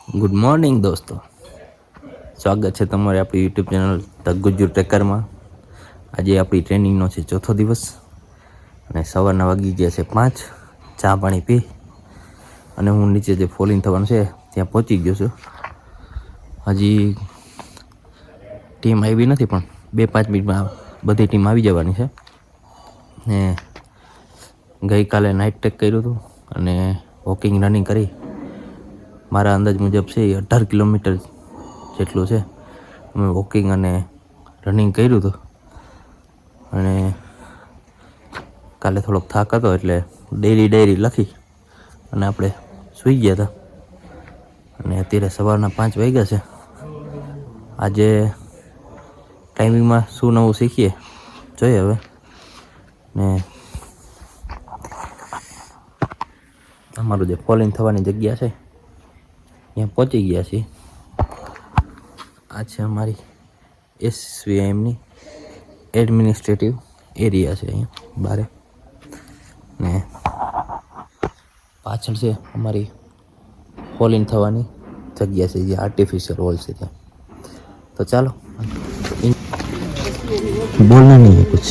Good morning દોસ્તો, સ્વાગત છે તમારે આપણી યુટ્યુબ ચેનલ ધ ગુજ્જુ ટ્રેકરમાં. આજે આપણી ટ્રેનિંગનો છે ચોથો દિવસ અને સવારના વાગી ગયા છે 5. ચા પાણી પી અને હું નીચે જે ફોલિંગ થવાનું છે ત્યાં પહોંચી ગયો છું. હજી ટીમ આવી નથી પણ 2-5 મિનિટમાં બધી ટીમ આવી જવાની છે. ને ગઈકાલે નાઇટ ટ્રેક કર્યું હતું અને વોકિંગ રનિંગ કરી. મારા અંદાજ મુજબ છે એ 18 કિલોમીટર જેટલું છે. અમે વોકિંગ અને રનિંગ કર્યું હતું અને કાલે થોડોક થાક હતો એટલે ડાયરી લખી અને આપણે સૂઈ ગયા હતા. અને અત્યારે સવારના 5 વાગ્યા છે. આજે ટાઈમિંગમાં શું નવું શીખીએ જોઈએ હવે. ને અમારું જે ફોલિંગ થવાની જગ્યા છે ત્યાં પહોંચી ગયા છીએ. આ છે અમારી SVIMની એડમિનિસ્ટ્રેટિવ એરિયા છે અહીંયા બારે. ને પાછળ છે અમારી ફોલિંગ થવાની જગ્યા છે જે આર્ટિફિશિયલ હોલ છે ત્યાં. તો ચાલો બોલના નહીં કુછ.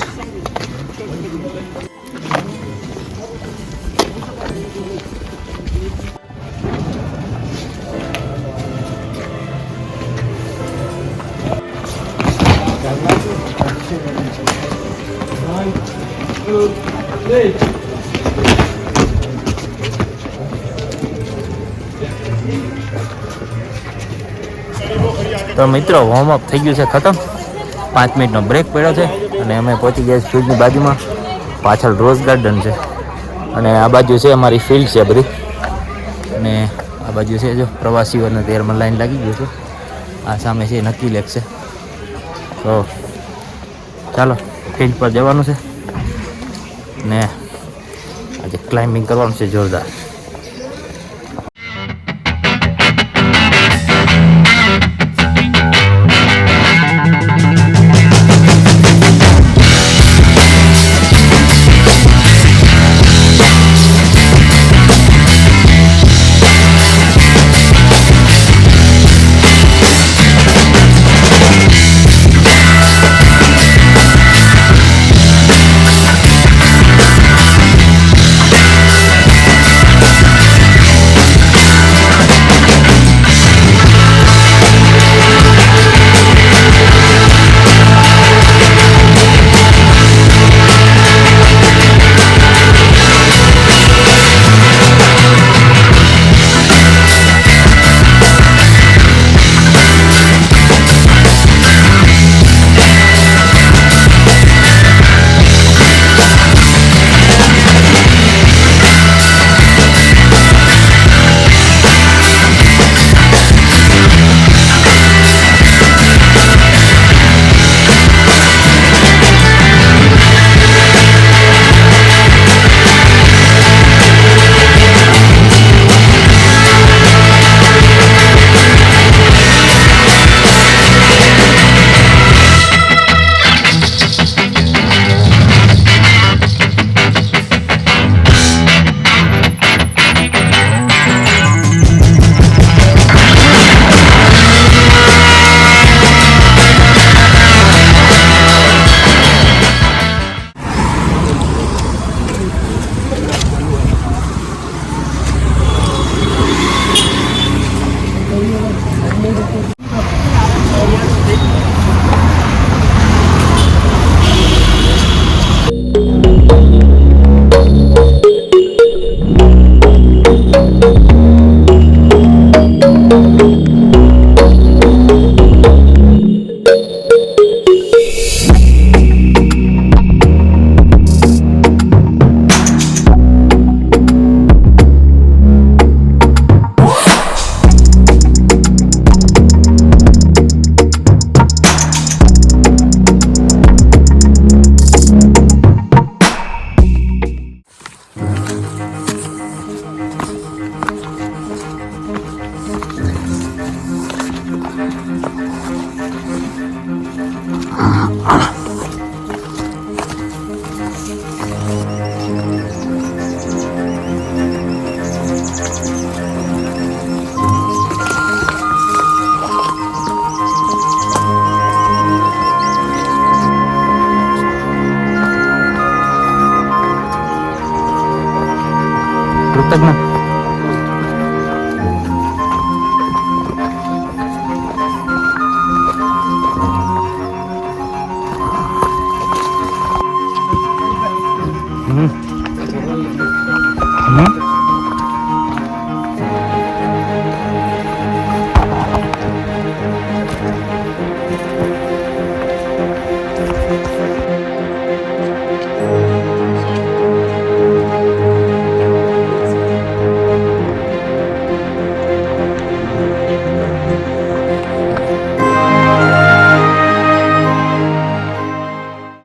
તો મિત્રો વોર્મઅપ થઈ ગયું છે ખતમ. 5 મિનિટનો બ્રેક પડ્યો છે અને અમે પહોંચી ગયા છીએ ફિલ્ડની બાજુમાં. પાછળ રોઝ ગાર્ડન છે અને આ બાજુ છે અમારી ફિલ્ડ છે બધી. અને આ બાજુ છે જો પ્રવાસીઓને તેરમાં લાઈન લાગી ગઈ છે. આ સામે છે નક્કી લેક છે. તો ચાલો ફિલ્ડ પર જવાનું છે ને આજે ક્લાઇમ્બિંગ કરવાનું છે જોરદાર.